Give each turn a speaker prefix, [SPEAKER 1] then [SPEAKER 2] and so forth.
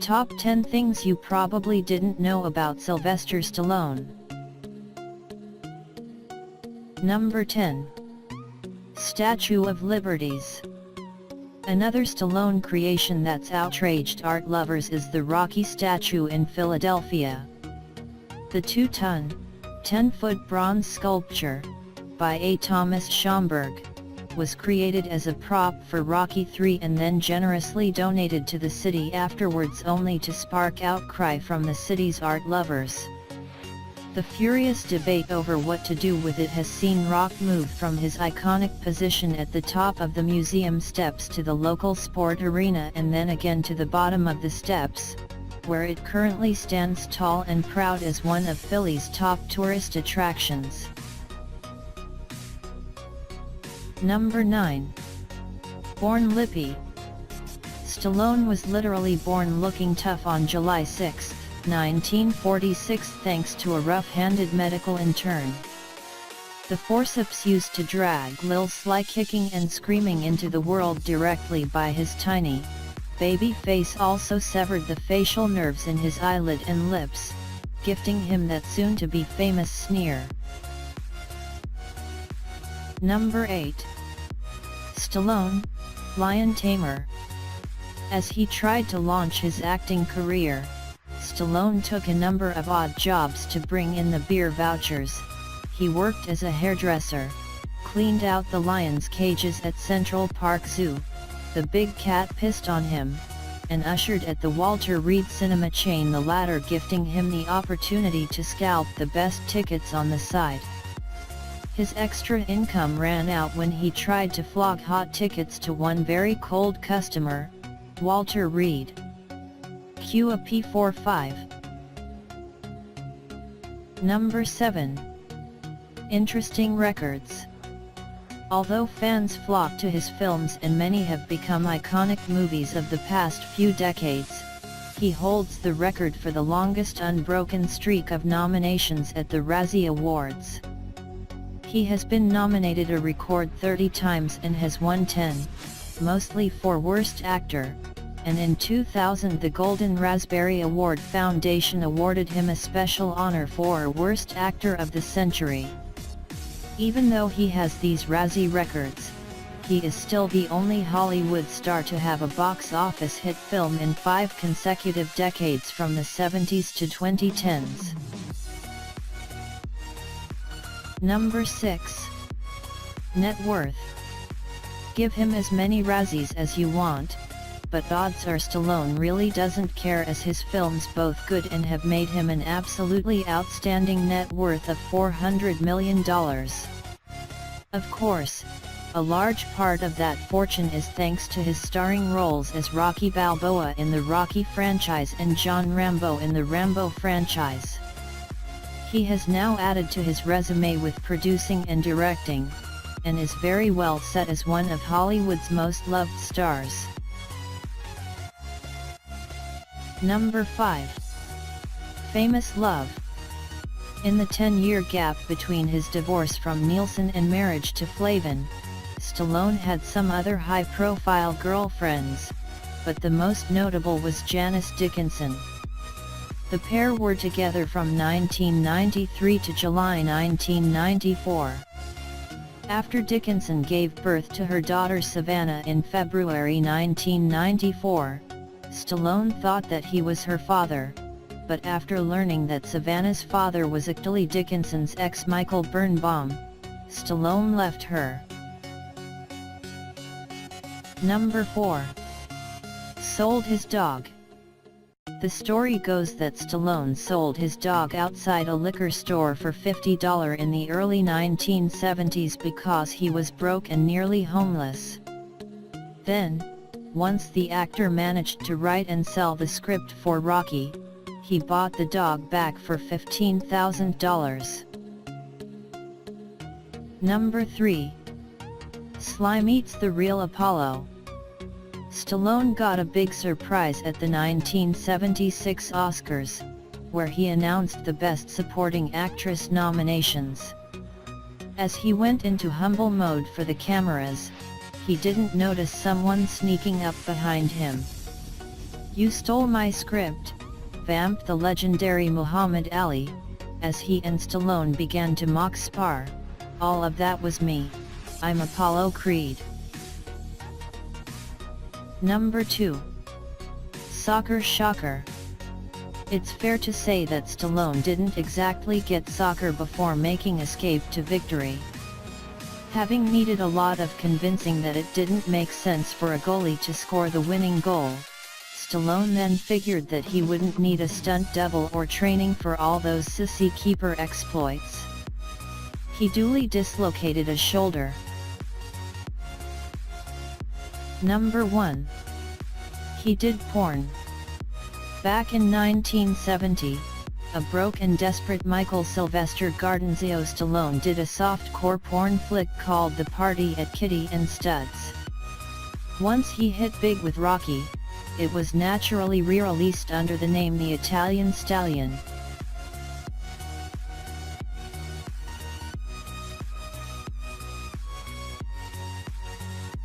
[SPEAKER 1] Top 10 Things You Probably Didn't Know About Sylvester Stallone. Number 10. Statue of Liberties. Another Stallone creation that's outraged art lovers is the Rocky statue in Philadelphia. The 2-ton, 10-foot bronze sculpture, by A. Thomas Schomburg, was created as a prop for Rocky III and then generously donated to the city afterwards, only to spark outcry from the city's art lovers. The furious debate over what to do with it has seen Rock move from his iconic position at the top of the museum steps to the local sport arena and then again to the bottom of the steps, where it currently stands tall and proud as one of Philly's top tourist attractions. Number 9. Born Lippy. Stallone was literally born looking tough on July 6, 1946, thanks to a rough-handed medical intern. The forceps used to drag Lil Sly kicking and screaming into the world directly by his tiny, baby face also severed the facial nerves in his eyelid and lips, gifting him that soon-to-be famous sneer. Number 8. Stallone, Lion Tamer. As he tried to launch his acting career, Stallone took a number of odd jobs to bring in the beer vouchers. He worked as a hairdresser, cleaned out the lions' cages at Central Park Zoo, the big cat pissed on him, and ushered at the Walter Reade cinema chain, the latter gifting him the opportunity to scalp the best tickets on the side. His extra income ran out when he tried to flog hot tickets to one very cold customer, Walter Reade. Cue a P45. Number 7. Interesting records. Although fans flock to his films and many have become iconic movies of the past few decades, he holds the record for the longest unbroken streak of nominations at the Razzie Awards. He has been nominated a record 30 times and has won 10, mostly for Worst Actor, and in 2000 the Golden Raspberry Award Foundation awarded him a special honor for Worst Actor of the Century. Even though he has these Razzie records, he is still the only Hollywood star to have a box office hit film in 5 consecutive decades from the 70s to 2010s. Number 6. Net worth. Give him as many Razzies as you want, but odds are Stallone really doesn't care, as his films both good and have made him an absolutely outstanding net worth of $400 million. Of course, a large part of that fortune is thanks to his starring roles as Rocky Balboa in the Rocky franchise and John Rambo in the Rambo franchise. He has now added to his resume with producing and directing, and is very well set as one of Hollywood's most loved stars. Number 5. Famous love. In the 10-year gap between his divorce from Nielsen and marriage to Flavin, Stallone had some other high-profile girlfriends, but the most notable was Janice Dickinson. The pair were together from 1993 to July 1994. After Dickinson gave birth to her daughter Savannah in February 1994, Stallone thought that he was her father, but after learning that Savannah's father was actually Dickinson's ex Michael Birnbaum, Stallone left her. Number 4. Sold his dog. The story goes that Stallone sold his dog outside a liquor store for $50 in the early 1970s because he was broke and nearly homeless. Then, once the actor managed to write and sell the script for Rocky, he bought the dog back for $15,000. Number 3. Sly meets the real Apollo. Stallone got a big surprise at the 1976 Oscars, where he announced the Best Supporting Actress nominations. As he went into humble mode for the cameras, he didn't notice someone sneaking up behind him. You stole my script, vamped the legendary Muhammad Ali, as he and Stallone began to mock spar. All of that was me. I'm Apollo Creed. Number 2. Soccer shocker. It's fair to say that Stallone didn't exactly get soccer before making Escape to Victory. Having needed a lot of convincing that it didn't make sense for a goalie to score the winning goal, Stallone then figured that he wouldn't need a stunt double or training for all those sissy keeper exploits. He duly dislocated a shoulder. Number 1. He did porn. Back in 1970, a broke and desperate Michael Sylvester Gardenzio Stallone did a soft-core porn flick called The Party at Kitty and Studs. Once he hit big with Rocky, it was naturally re-released under the name The Italian Stallion.